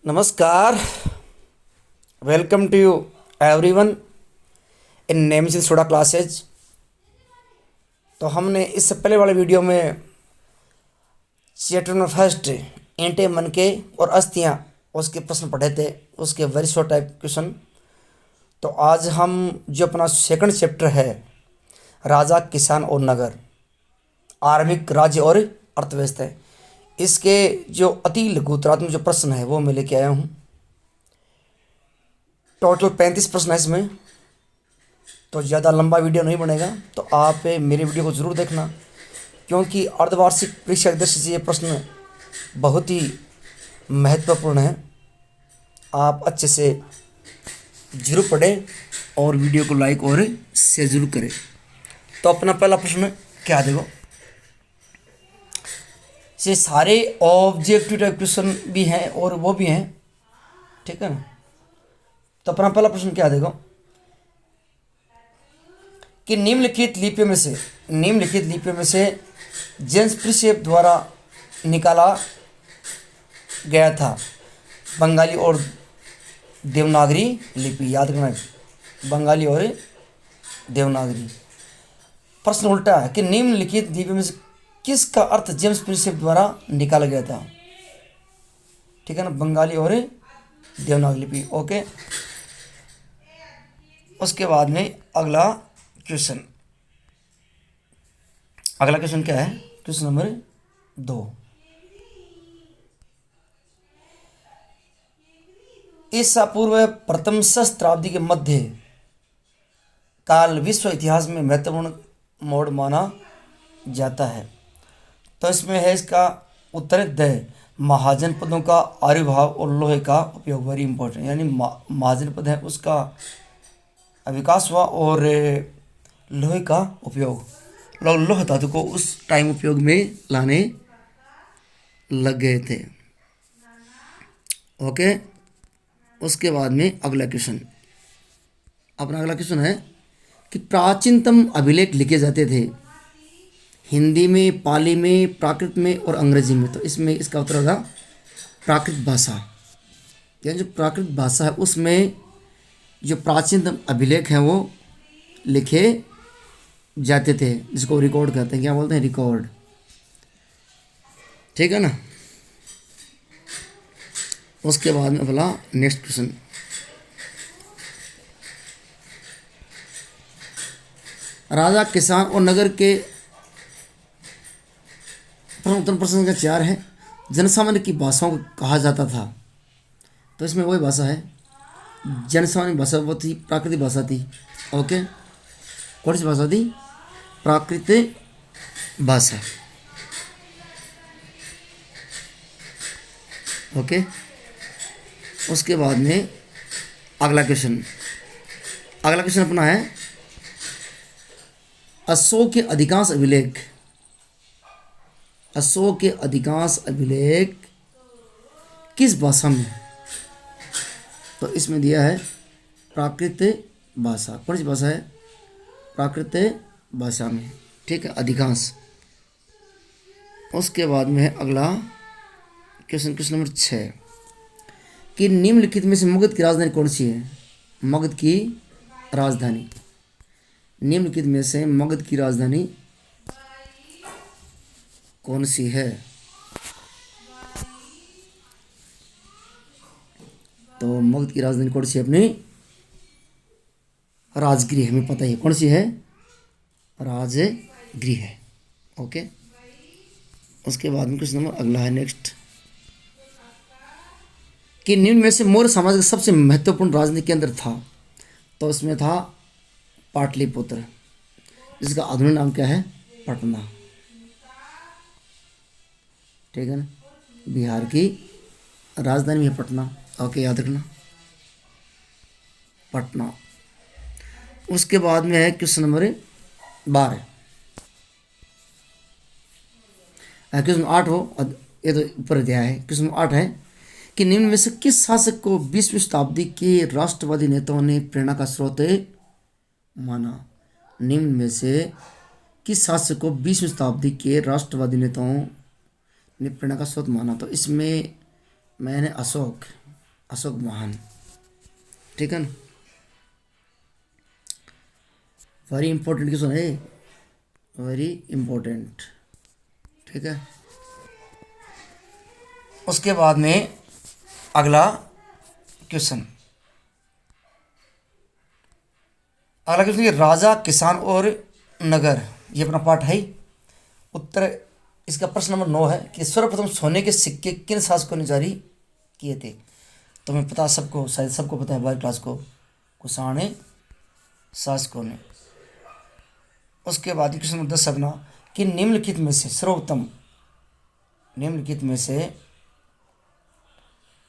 नमस्कार। Welcome to you everyone in नेमसिन सोडा क्लासेज। तो हमने इससे पहले वाले वीडियो में चैप्टर नंबर फर्स्ट ईंटें मनके और अस्थियां उसके प्रश्न पढ़े थे, उसके वेरी शॉर्ट टाइप क्वेश्चन। तो आज हम जो अपना सेकंड चैप्टर है राजा किसान और नगर, आरंभिक राज्य और अर्थव्यवस्था, इसके जो अति लघुतरात्मक जो प्रश्न है वो मैं लेके आया हूँ। टोटल 35 प्रश्न है इसमें, तो ज़्यादा लंबा वीडियो नहीं बनेगा। तो आप मेरे वीडियो को ज़रूर देखना, क्योंकि अर्धवार्षिक परीक्षा की दृष्टि से ये प्रश्न बहुत ही महत्वपूर्ण है। आप अच्छे से जरूर पढ़ें और वीडियो को लाइक और शेयर जरूर करें। तो अपना पहला प्रश्न क्या देखो, ये सारे ऑब्जेक्टिव टाइप क्वेश्चन भी हैं और वो भी हैं, ठीक है ना। तो अपना पहला प्रश्न क्या देखो कि निम्नलिखित लिपियों में से जेम्स प्रिंसेप द्वारा निकाला गया था बंगाली और देवनागरी लिपि। याद रखना, बंगाली और देवनागरी। प्रश्न उल्टा है कि निम्नलिखित लिपियों में से किसका अर्थ जेम्स प्रिंसेप द्वारा निकाला गया था, ठीक है ना, बंगाली और देवनागरी लिपि। ओके, उसके बाद में अगला क्वेश्चन क्या है, क्वेश्चन नंबर 2। ईसा पूर्व प्रथम सहस्त्राब्दी के मध्य काल विश्व इतिहास में महत्वपूर्ण मोड़ माना जाता है। तो इसमें है इसका उत्तर द महाजनपदों का आविर्भाव और लोहे का उपयोग, वेरी इंपॉर्टेंट। यानी महाजनपद है उसका विकास हुआ और लोहे का उपयोग, लोग लोह धातु को उस टाइम उपयोग में लाने लग गए थे। ओके, उसके बाद में अगला क्वेश्चन, अपना अगला क्वेश्चन है कि प्राचीनतम अभिलेख लिखे जाते थे हिंदी में, पाली में, प्राकृत में और अंग्रेजी में। तो इसमें इसका उत्तर होगा प्राकृत भाषा। यानी जो प्राकृत भाषा है उसमें जो प्राचीनतम अभिलेख हैं वो लिखे जाते थे, जिसको रिकॉर्ड कहते हैं। क्या बोलते हैं? रिकॉर्ड, ठीक है ना। उसके बाद में बोला नेक्स्ट क्वेश्चन, राजा किसान और नगर के उत्तर प्रश्न का 4 है। जनसामान्य की भाषाओं को कहा जाता था। तो इसमें वही भाषा है, जनसामान्य भाषा वो थी, प्राकृतिक भाषा थी। ओके, कौन सी भाषा थी? प्राकृतिक भाषा। ओके, उसके बाद में अगला क्वेश्चन अपना है अशोक के अधिकांश अभिलेख किस भाषा में? तो इसमें दिया है प्राकृत भाषा। कौन सी भाषा है? प्राकृत भाषा में, ठीक है, अधिकांश। उसके बाद में है अगला क्वेश्चन नंबर 6 कि निम्नलिखित में से मगध की राजधानी कौन सी है? मगध की राजधानी, निम्नलिखित में से मगध की राजधानी कौन सी है? तो मगध की राजधानी कौन सी है? अपनी राजगृह, हमें पता है कौन सी है, राजगृह है। ओके, उसके बाद में क्वेश्चन नंबर अगला है नेक्स्ट कि निम्न में से मौर्य साम्राज्य का सबसे महत्वपूर्ण राजनीतिक केंद्र था। तो इसमें था पाटलिपुत्र, जिसका आधुनिक नाम क्या है? पटना, ठीक है ना। बिहार की राजधानी है पटना। ओके, याद रखना, पटना। उसके बाद में है क्वेश्चन नंबर 12, क्वेश्चन 8 हो, ये तो ऊपर दिया है। क्वेश्चन 8 है कि निम्न में से किस शासक को 20वीं शताब्दी के राष्ट्रवादी नेताओं ने प्रेरणा का स्रोत माना? निम्न में से किस शासक को 20वीं शताब्दी के राष्ट्रवादी नेताओं ने प्रेरणा का स्रोत माना? तो इसमें मैंने अशोक, अशोक महान, ठीक है ना। वेरी इंपॉर्टेंट क्वेश्चन है, वेरी इंपॉर्टेंट, ठीक है। उसके बाद में अगला क्वेश्चन, अगला क्वेश्चन ये राजा, किसान और नगर, ये अपना पार्ट है ही। उत्तर इसका प्रश्न नंबर 9 है कि सर्वप्रथम सोने के सिक्के किन शासकों ने जारी किए थे। तो हमें पता, सबको शायद सबको पता है, हमारी क्लास को, कुषाण शासकों ने। उसके बाद क्वेश्चन नंबर 10 अपना कि निम्नलिखित में से सर्वोत्तम, निम्नलिखित में से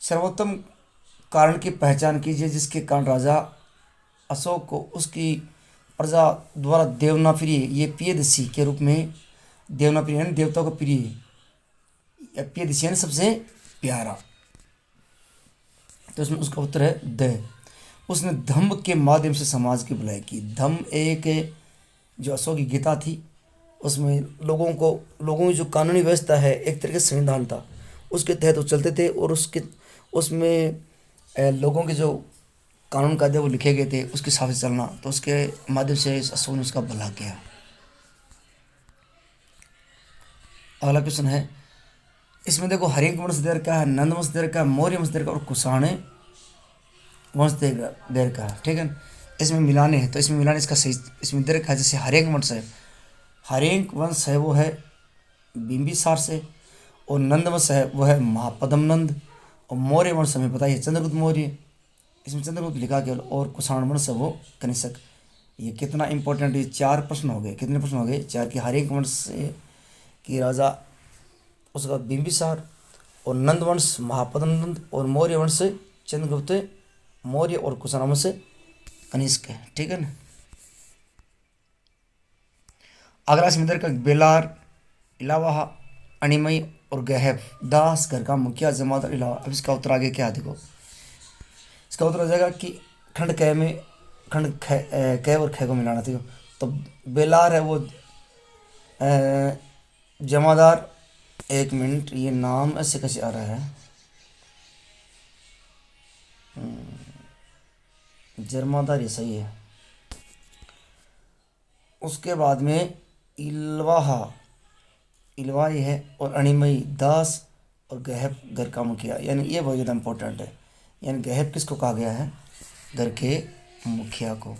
सर्वोत्तम कारण की पहचान कीजिए जिसके कारण राजा अशोक को उसकी प्रजा द्वारा देवनाप्रिय, ये प्रियदर्शी के रूप में, देवनाप्रिय यानी देवता को प्रिय, प्रियदर्शी यानी सबसे प्यारा। तो इसमें उसका उत्तर है द। उसने धम्म के माध्यम से समाज की भलाई की। धम्म एक जो अशोक की गीता थी, उसमें लोगों की जो कानूनी व्यवस्था है, एक तरीके से संविधान था, उसके तहत वो चलते थे। और उसमें लोगों के जो कानून कायदे वो लिखे गए थे, उसके हिसाब से चलना, तो उसके माध्यम से अशोक ने उसका भला किया। अगला क्वेश्चन है, इसमें देखो हरिंक वंश देर का है, नंद वंश देर का, मौर्य वंश देर का और कुषाण वंश देर का, ठीक है। इसमें मिलाने हैं, तो इसमें मिलाने इसका सही, इसमें देर का है। जैसे हरिंक वंश है, हरिंक वंश है वो है बिंबिसार से, और नंद वंश है वो है महापद्म नंद, और मौर्य वंश हमें पता है चंद्रगुप्त मौर्य, इसमें चंद्रगुप्त लिखा केवल, और कुषाण वंश है वो कनिष्क। ये कितना इंपॉर्टेंट, ये 4 प्रश्न हो गए। कितने प्रश्न हो गए? 4 की हरिंक वंश से कि राजा उसका बिंबिसार, और नंद वंश महापद्म नंद, और मौर्य वंश चंद्रगुप्त मौर्य, और कुषाण वंश कनिष्क है, ठीक है ना। अगला समुद्र का बेलार, इलावा, अणिमई और गहब दास घर का मुखिया जमादार इलावा। अब इसका उत्तर आगे क्या है देखो, इसका उत्तर हो जाएगा कि खंड कै में खंड कै और ख को मिलाना था। तो बेलार है वो जमादार, एक मिनट, ये नाम ऐसे कैसे आ रहा है, जमादार ये सही है। उसके बाद में इलवाहा, इलवा ये है, और अणिमई दास, और गहब घर का मुखिया, यानी ये बहुत ज़्यादा इंपॉर्टेंट है। यानी गहब किसको कहा गया है? घर के मुखिया को।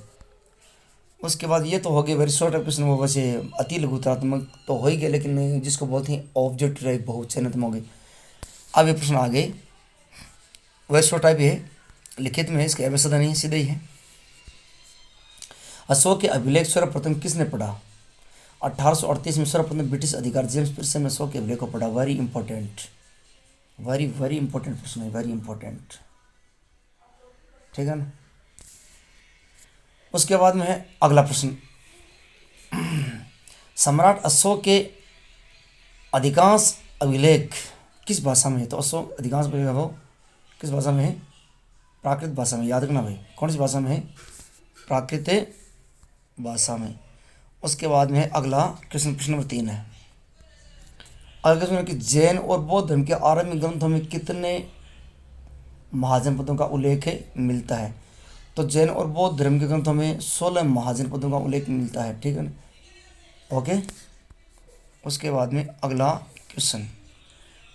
उसके बाद ये तो हो गया वेरी शॉर्ट क्वेश्चन, वो वैसे अति लघुतात्मक तो हो ही गया, लेकिन जिसको बोलते हैं ऑब्जेक्ट टाइप बहुचयनात्मक हो गए। अब ये प्रश्न आ गए वेरी शॉर्ट टाइप है, लिखित में है, इसका एवं नहीं है, सीधे ही है। अशोक के अभिलेख सर्वप्रथम किसने पढ़ा? 1838 में सर्वप्रथम ब्रिटिश अधिकारी जेम्स पियर्सन ने अशोक के अभिलेख को पढ़ा। Very important, very very important प्रश्न है, वेरी इंपॉर्टेंट, ठीक है ना। उसके बाद में है अगला प्रश्न, सम्राट अशोक के अधिकांश अभिलेख किस भाषा में है? तो अशोक अधिकांश अभिलेख वो किस भाषा में है? प्राकृत भाषा में, याद रखना भाई, कौन सी भाषा में है? प्राकृत भाषा में। उसके बाद में है अगला क्वेश्चन, प्रश्न नंबर 3 है। अगला क्वेश्चन है कि जैन और बौद्ध धर्म के आरंभिक ग्रंथों में कितने महाजनपदों का उल्लेख मिलता है? तो जैन और बौद्ध धर्म के ग्रंथों में 16 महाजनपदों का उल्लेख मिलता है, ठीक है ना। ओके। उसके बाद में अगला क्वेश्चन,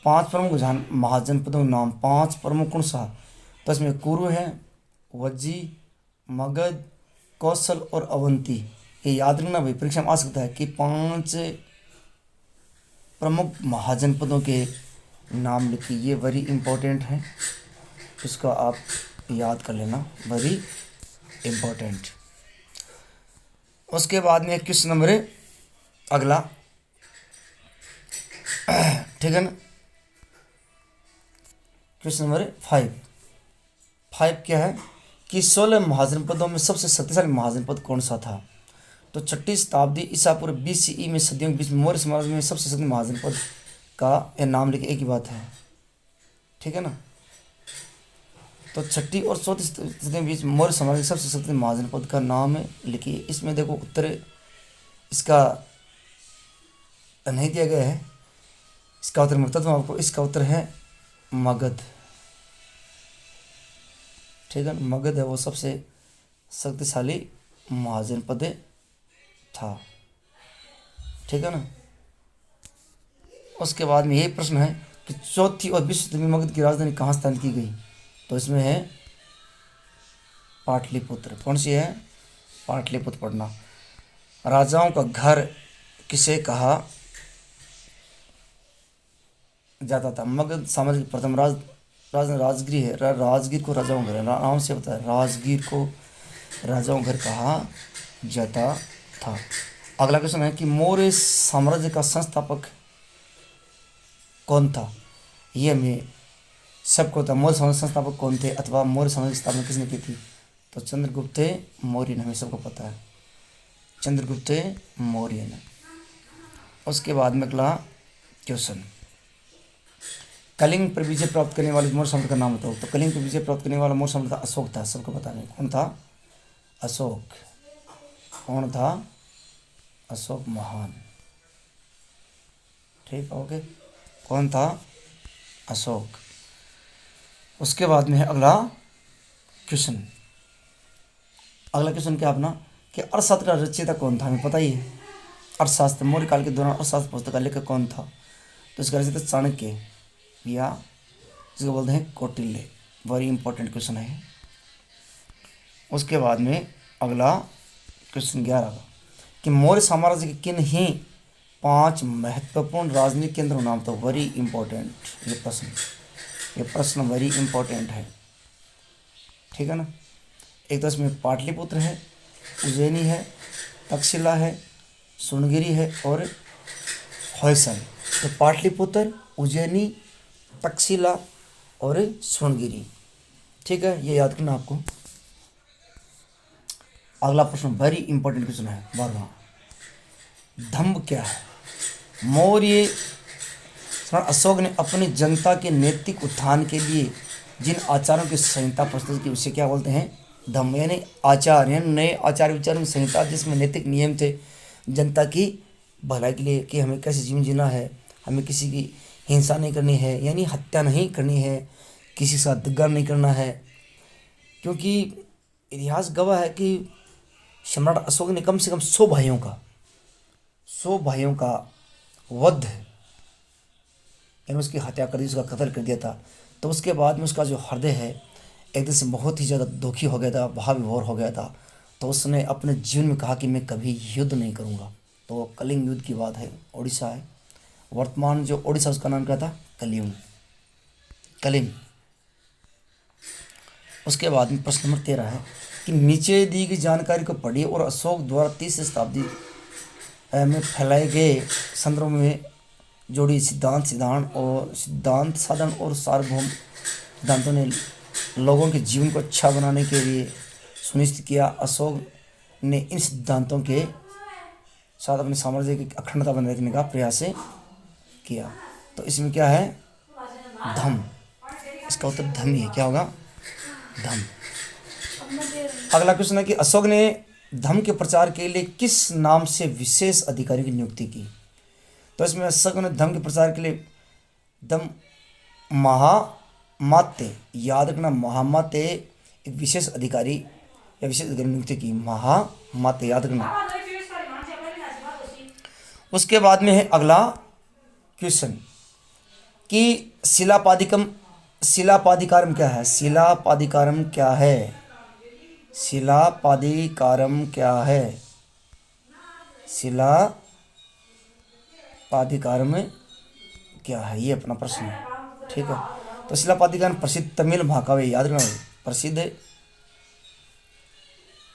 5 प्रमुख महाजनपदों के नाम, 5 प्रमुख कौन सा? तो इसमें कुरु है, वज्जी, मगध, कौशल और अवंती। ये याद रखना भाई, परीक्षा में आ सकता है कि 5 प्रमुख महाजनपदों के नाम लिखिए, ये वेरी इंपॉर्टेंट है, इसको आप याद कर लेना, वेरी इंपॉर्टेंट। उसके बाद में क्वेश्चन नंबर अगला, ठीक है ना, क्वेश्चन नंबर 5 क्या है कि 16 महाजनपदों में सबसे शक्तिशाली महाजनपद कौन सा था? तो 6वीं शताब्दी ईसा पूर्व BCE में सदियों के बीच मौर्य समाज में सबसे शक्तिशाली महाजनपद का यह नाम लिखे, एक ही बात है, ठीक है ना। तो 6वीं और 4वीं सदी के बीच मौर्य समाज के सबसे शक्तिशाली महाजनपद का नाम लिखिए। इसमें देखो उत्तर इसका नहीं दिया गया है, इसका उत्तर मैं बता दूँ आपको, इसका उत्तर है मगध, ठीक है। मगध है वो सबसे शक्तिशाली महाजनपद था, ठीक है ना। उसके बाद में यही प्रश्न है कि चौथी और विश्व में मगध की राजधानी कहाँ स्थापित की गई, तो इसमें है पाटलिपुत्र। कौन सी है? पाटलिपुत्र पढ़ना। राजाओं का घर किसे कहा जाता था? मगध साम्राज्य की प्रथम राजगीर है। राजगीर को राजाओं घर, नाम से पता है, राजगीर को राजाओं घर कहा जाता था। अगला क्वेश्चन है कि मौर्य साम्राज्य का संस्थापक कौन था? ये हमें सबको था। मौर्य साम्राज्य संस्थापक कौन थे, अथवा मौर्य साम्राज्य की स्थापना किसने की थी? तो चंद्रगुप्त मौर्य ने, हमें सबको पता है, चंद्रगुप्त मौर्य ने। उसके बाद में अगला क्वेश्चन, कलिंग पर विजय प्राप्त करने वाले मौर्य सम्राट का नाम बताओ। तो कलिंग पर विजय प्राप्त करने वाला मौर्य सम्राट अशोक था, सबको पता नहीं। कौन था? अशोक। कौन था? अशोक महान, ठीक, ओके। कौन था? अशोक। उसके बाद में है अगला क्वेश्चन। अगला क्वेश्चन क्या अपना कि अर्थशास्त्र का रचयिता कौन था? हमें पता ही है, अर्थशास्त्र मौर्य काल के दौरान अर्थशास्त्र पुस्तक का लेखक कौन था? तो इसका रचयिता चाणक्य या जिसको बोलते हैं कौटिल्य। वेरी इंपॉर्टेंट क्वेश्चन है। उसके बाद में अगला क्वेश्चन 11 कि मौर्य साम्राज्य के किन ही 5 महत्वपूर्ण राजनीतिक केंद्रों नाम। तो वेरी इंपॉर्टेंट ये प्रश्न वेरी इंपॉर्टेंट है, ठीक है ना। एक तो इसमें पाटलिपुत्र है, उज्जैनी है, तक्षशिला है, सुनगिरी है और होयसल। तो पाटलिपुत्र, उज्जैनी, तक्षशिला और सुनगिरी, ठीक है, ये याद करना आपको। अगला प्रश्न वेरी इंपॉर्टेंट क्वेश्चन है 12वां, धम्म क्या है? मौर्य सम्राट अशोक ने अपनी जनता के नैतिक उत्थान के लिए जिन आचारों की संहिता प्रस्तुत की उसे क्या बोलते हैं? धम्म। यानी आचार, यानी नए आचार विचारों की संहिता जिसमें नैतिक नियम थे जनता की भलाई के लिए, कि हमें कैसे जीवन जीना है, हमें किसी की हिंसा नहीं करनी है, यानी हत्या नहीं करनी है, किसी के साथ दगा नहीं करना है। क्योंकि इतिहास गवाह है कि सम्राट अशोक ने कम से कम 100 भाइयों का वध, यानी उसकी हत्या कर दी, उसका कत्ल कर दिया था। तो उसके बाद में उसका जो हृदय है एकदम से बहुत ही ज़्यादा दुखी हो गया था, भाव विभोर हो गया था। तो उसने अपने जीवन में कहा कि मैं कभी युद्ध नहीं करूँगा। तो कलिंग युद्ध की बात है, उड़ीसा है, वर्तमान जो उड़ीसा उसका नाम क्या था? कलिंग। उसके बाद में प्रश्न नंबर 13 है कि नीचे दी गई जानकारी को पढ़िए और अशोक द्वारा 30वीं शताब्दी में फैलाए गए संदर्भ में जोड़ी सिद्धांत साधन और सार्वभौम सिद्धांतों ने लोगों के जीवन को अच्छा बनाने के लिए सुनिश्चित किया। अशोक ने इन सिद्धांतों के साथ अपने साम्राज्य की अखंडता बनाए रखने का प्रयास किया। तो इसमें क्या है? धम्म। इसका उत्तर धम्म ही है। क्या होगा? धम्म। अगला क्वेश्चन है कि अशोक ने धम्म के प्रचार के लिए किस नाम से विशेष अधिकारी की नियुक्ति की? तो इसमें अशोक ने धम्म के प्रचार के लिए महामात्य, याद रखना, महामात्य एक विशेष अधिकारी या विशेष अधिकारी नियुक्ति की, महामात्य, याद रखना। उसके बाद में है अगला क्वेश्चन कि शिलापादिकारम क्या है? शिलापादिकारम क्या है? शिलापादिकारम क्या है? शिलापादिकारम क्या है, ये अपना प्रश्न है, ठीक है। तो शिलापादिकारम प्रसिद्ध तमिल महाकाव्य, याद रखना, प्रसिद्ध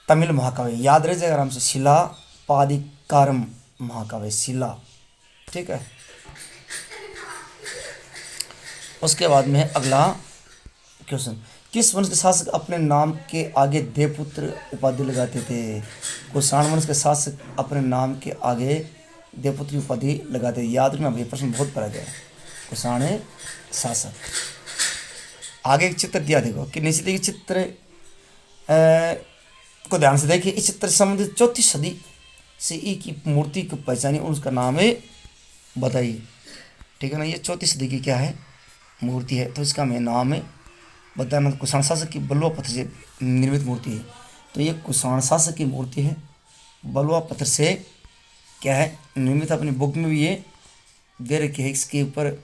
तमिल महाकाव्य, याद रह जाएगा आराम से, शिलापादिकारम महाकाव्य, शिला, ठीक है। उसके बाद में अगला क्वेश्चन, किस वंश के शासक अपने नाम के आगे देवपुत्र उपाधि लगाते थे? कुषाण वंश के शासक अपने नाम के आगे देवपुत्र उपाधि लगाते थे। याद रखना, ये प्रश्न बहुत पड़ा गया है। कुषाण शासक। आगे एक चित्र दिया, देखो कि नीचे देखिए चित्र को ध्यान से देखिए। इस चित्र से संबंधित 4वीं सदी से ई की मूर्ति को पहचानिए और उसका नाम है बताइए, ठीक है ना। ये 4वीं सदी की क्या है? मूर्ति है। तो इसका मैं नाम बताना। कुषाण शासक की बलुआ पत्थर से निर्मित मूर्ति है। तो ये कुषाण शासक की मूर्ति है, बलुआ पत्थर से क्या है निर्मित। अपनी बुक में भी ये दे रखी है। इसके ऊपर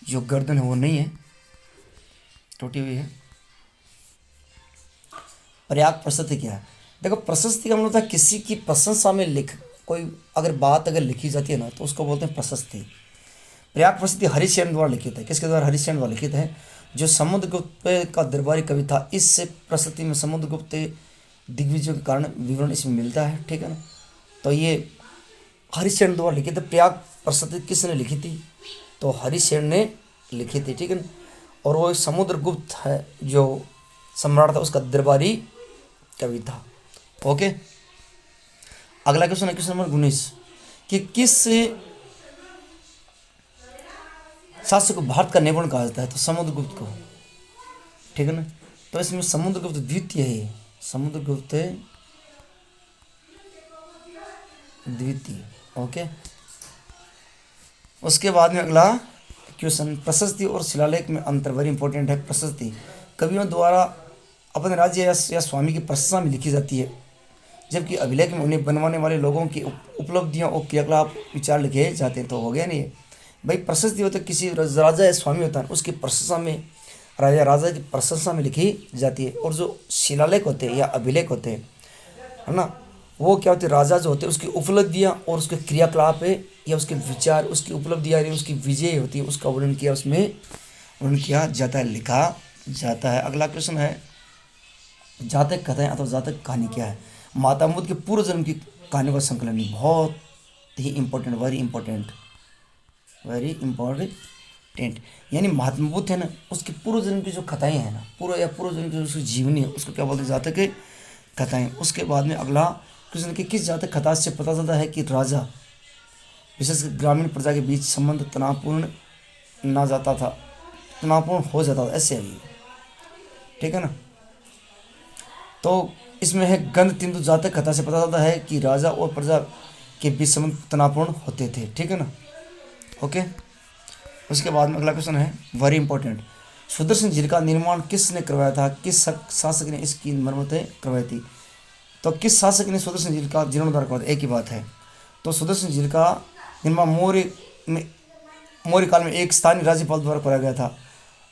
जो गर्दन है वो नहीं है, टूटी हुई है। प्रयाग प्रशस्ति क्या है? देखो, प्रशस्ति का मतलब होता है किसी की प्रशंसा में कोई अगर बात अगर लिखी जाती है ना तो उसको बोलते हैं प्रशस्ति। प्रयाग प्रशस्ति हरिश्चंद्र द्वारा लिखित है। किसके द्वारा? हरिश्चंद्र द्वारा लिखित है, जो समुद्रगुप्त का दरबारी कवि था। इस प्रशस्ति में समुद्रगुप्त दिग्विजयों के कारण विवरण इसमें मिलता है, ठीक है ना। तो ये हरिश्चंद्र द्वारा लिखित है। प्रयाग प्रशस्ति किसने लिखी थी? तो हरिश्चंद्र ने लिखी थी, ठीक है ना। और वो समुद्रगुप्त है जो सम्राट था, उसका दरबारी कवि था। ओके, अगला क्वेश्चन है क्वेश्चन नंबर 19 कि किस शासक को भारत का नेपोलियन कहा जाता है? तो समुद्रगुप्त को, ठीक है ना। तो इसमें समुद्रगुप्त द्वितीय है, समुद्रगुप्त द्वितीय। ओके, उसके बाद में अगला क्वेश्चन, प्रशस्ति और शिलालेख में अंतर। वेरी इंपॉर्टेंट है। प्रशस्ति कवियों द्वारा अपने राज्य या स्वामी की प्रशंसा में लिखी जाती है, जबकि अभिलेख में उन्हें बनवाने वाले लोगों की उपलब्धियों और क्रियाकलाप विचार लिखे जाते हैं। तो हो गया नहीं भाई। प्रशस्ति होता है किसी राजा या स्वामी होता है उसकी प्रशंसा में, राजा की प्रशंसा में लिखी जाती है। और जो शिलालेख होते हैं या अभिलेख होते हैं, है ना, वो क्या होते हैं? राजा जो होते हैं उसकी उपलब्धियाँ और उसके क्रियाकलाप है या उसके विचार, उसकी उपलब्धियाँ या उसकी विजय होती है, उसका वर्णन किया, उसमें वर्णन किया जाता है, लिखा जाता है। अगला क्वेश्चन है, जातक कथाएं अथवा जातक कहानी क्या है? माता मुद के पूर्व जन्म की कहानियों का संकलन। बहुत ही important, very important, very important. यानी महात्मा बुद्ध है ना, उसके पूर्व जन्म की जो कथाएं हैं ना, पूर्व जन्म की जो उसकी जीवनी है, उसको क्या बोलते हैं? जातक कथाएं। उसके बाद में अगला क्वेश्चन कि किस जातक कथा से पता चलता है कि राजा विशेषकर ग्रामीण प्रजा के बीच संबंध तनावपूर्ण ना जाता था, तनावपूर्ण हो जाता था, ऐसे है, ठीक है ना। तो इसमें है गंध तिंदु जातक कथा से पता चलता है कि राजा और प्रजा के बीच संबंध तनावपूर्ण होते थे, ठीक है ना। ओके, उसके बाद में अगला क्वेश्चन है वेरी इंपॉर्टेंट, सुदर्शन झील का निर्माण किसने करवाया था? किस शासक ने इसकी मरम्मतें करवाई थी? तो किस शासक ने सुदर्शन झील का जीर्णोद्धार करवाया? एक ही बात है। तो सुदर्शन झील का निर्माण मौर्य काल में एक स्थानीय राज्यपाल द्वारा कराया गया था।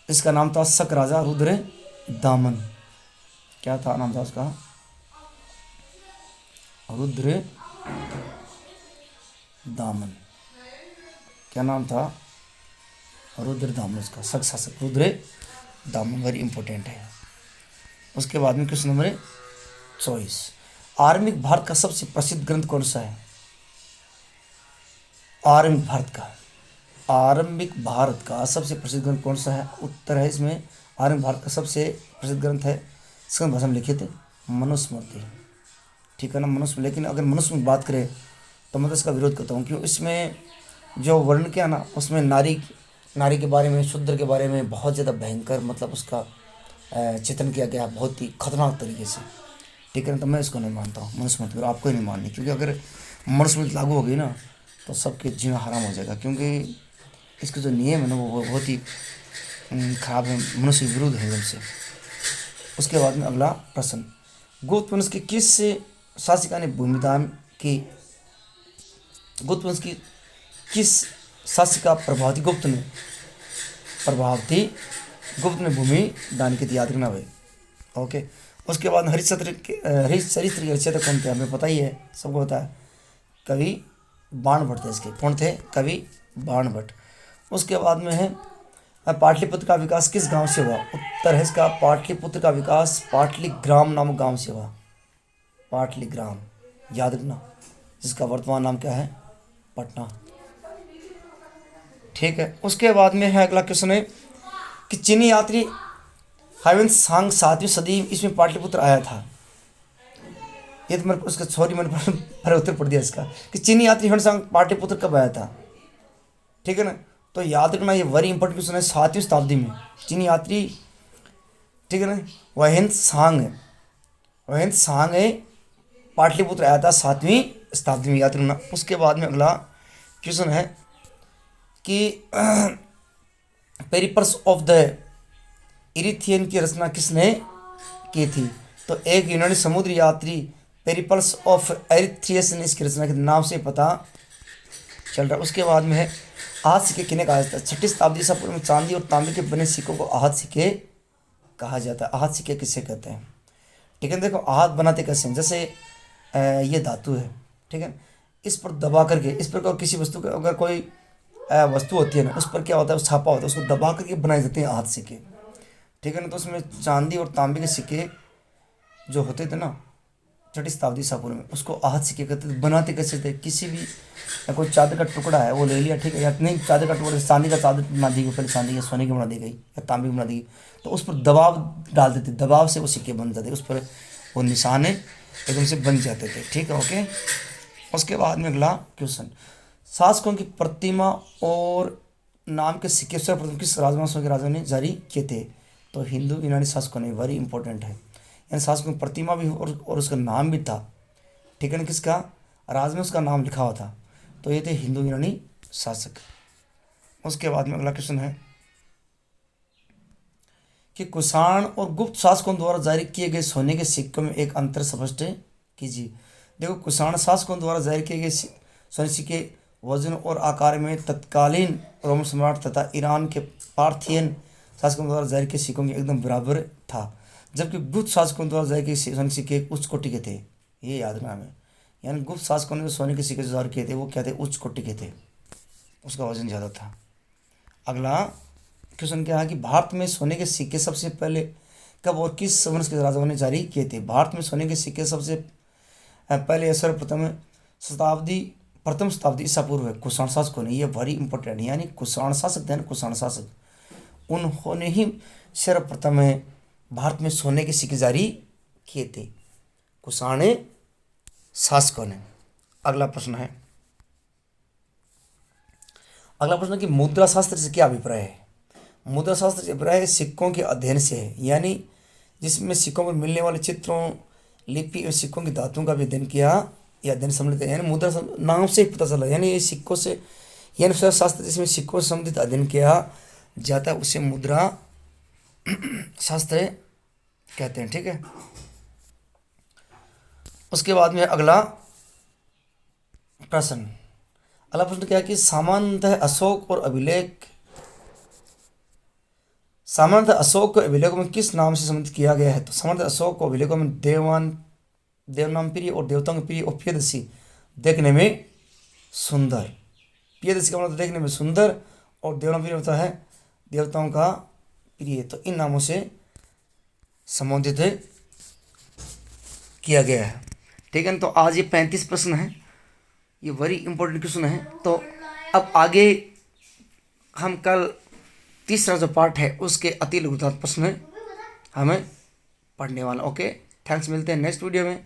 इसका नाम था शक राजा रुद्र दामन। क्या था नाम था उसका? रुद्र दामन। क्या नाम था? रुद्र दामन। उसका शक शासक रुद्र दामन, वेरी इंपॉर्टेंट है। उसके बाद में क्वेश्चन नंबर 24, आरंभिक भारत का सबसे प्रसिद्ध ग्रंथ कौन सा है? आरंभिक भारत का सबसे प्रसिद्ध ग्रंथ कौन सा है? उत्तर है इसमें आरंभिक भारत का सबसे प्रसिद्ध ग्रंथ है संस्कृत भाषा में लिखित मनुस्मृति, ठीक है ना, मनुस्मृति। लेकिन अगर मनुस्मृति बात करें तो मैं तो इसका विरोध करता हूँ, क्यों? इसमें जो वर्णन किया ना, उसमें नारी के बारे में, शूद्र के बारे में बहुत ज़्यादा भयंकर, मतलब उसका चित्रण किया गया बहुत ही खतरनाक तरीके से, ठीक है ना। तो मैं इसको नहीं मानता हूँ मनुस्मृति, और आपको ही नहीं माननी, क्योंकि अगर मनुस्मृति लागू हो गई ना तो सबके जीना हराम हो जाएगा, क्योंकि इसके जो नियम है ना वो बहुत ही खराब है, मनुष्य विरुद्ध है एकदम से। उसके बाद में अगला प्रश्न, गुप्त वंश की किस शासिका ने भूमिदान की? गुप्त वंश की किस शासिका प्रभावती गुप्त ने भूमि दान की थी? याद रखना भाई। ओके, उसके बाद हरिश्चरित्र के रचयिता कौन थे? हमें पता ही है, सबको पता है, कवि बाणभट्ट थे इसके। कौन थे? कवि बाणभट्ट। उसके बाद में है पाटलिपुत्र का विकास किस गांव से हुआ? उत्तर है इसका पाटलिपुत्र का विकास पाटलिग्राम नामक गांव से हुआ। पाटलिग्राम, याद रखना, जिसका वर्तमान नाम क्या है? पटना, ठीक है। उसके बाद में है अगला क्वेश्चन है कि चीनी यात्री हाइवेन सांग 7वीं सदी इसमें पाटलिपुत्र आया था। ये तो मैंने उसका मैंने उत्तर पढ़ दिया इसका कि चीनी यात्री हाइवेन सांग पाटलिपुत्र कब आया था, ठीक है ना। तो याद रखना, ये वेरी इंपॉर्टेंट क्वेश्चन है। 7वीं शताब्दी में चीनी यात्री, ठीक है ना, वहेन सांग है पाटलिपुत्र आया था 7वीं शताब्दी में, याद रखना। उसके बाद में अगला क्वेश्चन है कि पेरिप्लस ऑफ द इरिथियन की रचना किसने की थी? तो एक यूनानी समुद्री यात्री पेरिपल्स ऑफ एरिथ्रियस ने इसकी रचना के नाम से पता चल रहा है। उसके बाद में है आहत सिक्के किन्हें कहा जाता है? 6ठी शताब्दी ईसा पूर्व में चांदी और तांबे के बने सिक्कों को आहत सिक्के कहा जाता है। आहत सिक्के किसे कहते हैं? ठीक है, देखो आहत बनाते कैसे हैं, जैसे ये धातु है, ठीक है, इस पर दबा करके, इस पर किसी वस्तु का अगर कोई वस्तु होती है ना, उस पर क्या होता है, उस छापा होता है, उसको दबा करके बनाए जाते हैं आहत सिक्के। ठीक है ना, तो उसमें चांदी और तांबे के सिक्के जो होते थे ना 6ठी शताब्दी ईसा पूर्व में, उसको आहत सिक्के कहते थे। बनाते कैसे थे? किसी भी कोई चादर का टुकड़ा है वो ले लिया, ठीक है, या नहीं चादर का टुकड़ा, चांदी का चादर बना दी गई, पहले चांदी या सोने की बना दी गई या तांबे की बना दी गई, तो उस पर दबाव डाल देते, दबाव से वो सिक्के बन जाते, उस पर वो निशाने एकदम से बन जाते थे। ठीक है, ओके। उसके बाद में अगला क्वेश्चन, शासकों की प्रतिमा और नाम के सिक्के सर्वप्रथम किस राजवंशों के राजा ने जारी किए थे? तो हिंदू यूनानी शासकों ने, वेरी इंपॉर्टेंट है। यानी शासकों की प्रतिमा भी और उसका नाम भी था, ठीक है ना, किसका? राज में उसका नाम लिखा हुआ था, तो ये थे हिंदू यूनानी शासक। उसके बाद में अगला क्वेश्चन है कि कुषाण और गुप्त शासकों द्वारा जारी किए गए सोने के सिक्कों में एक अंतर स्पष्ट कीजिए। देखो, कुषाण शासकों द्वारा जारी किए गए सोने सिक्के वजन और आकार में तत्कालीन रोमन सम्राट तथा ईरान के पार्थियन शासकों द्वारा जारी किए सिक्कों के एकदम बराबर था, जबकि गुप्त शासकों द्वारा जारी किए सोने के सिक्के उच्च कोटि के थे। ये याद रखना हमें, यानी गुप्त शासकों ने जो सोने के सिक्के जारी किए थे वो क्या थे? उच्च कोटि के थे, उसका वजन ज़्यादा था। अगला क्वेश्चन क्या है कि भारत में सोने के सिक्के सबसे पहले कब और किस वंश के राजाओं ने जारी किए थे? भारत में सोने के सिक्के सबसे पहले प्रथम शताब्दी ईसा पूर्व है कुषाण शासकों ने, ये वेरी इंपॉर्टेंट, यानी कुषाण शासक थे ना, कुषाण शासक, उन्होंने ही सर्वप्रथम भारत में सोने के सिक्के जारी किए थे, कुषाण शासकों ने। अगला प्रश्न है कि मुद्रा शास्त्र से क्या अभिप्राय है? मुद्रा शास्त्र से अभिप्राय सिक्कों के अध्ययन से है, यानी जिसमें सिक्कों पर मिलने वाले चित्रों, लिपि और सिक्कों की धातुओं का भी अध्ययन किया या अध्ययन सम्मिलित है। यानी मुद्रा नाम से ही पता चला, यानी ये सिक्कों से, यानी शास्त्र जिसमें सिक्कों से संबंधित अध्ययन किया जाता है उसे मुद्रा शास्त्र कहते हैं। ठीक है, उसके बाद में अगला प्रश्न क्या है कि सामान्यतः अशोक को अभिलेखों में किस नाम से संबंधित किया गया है? तो सामान्यतः अशोक को अभिलेखों में देवनाम प्रिय और देवताओं के प्रिय और प्रियदर्शी, देखने में सुंदर। प्रियदर्शी का मतलब देखने में सुंदर, और देवनाम प्रिय होता है देवताओं का प्रिय, तो इन नामों से संबोधित किया गया है। ठीक है, तो आज ये 35 प्रश्न हैं, ये वेरी इंपॉर्टेंट क्वेश्चन है। तो अब आगे हम कल तीसरा जो पार्ट है उसके अति लघुतार्थ प्रश्न हमें पढ़ने वाला। ओके, थैंक्स, मिलते हैं नेक्स्ट वीडियो में।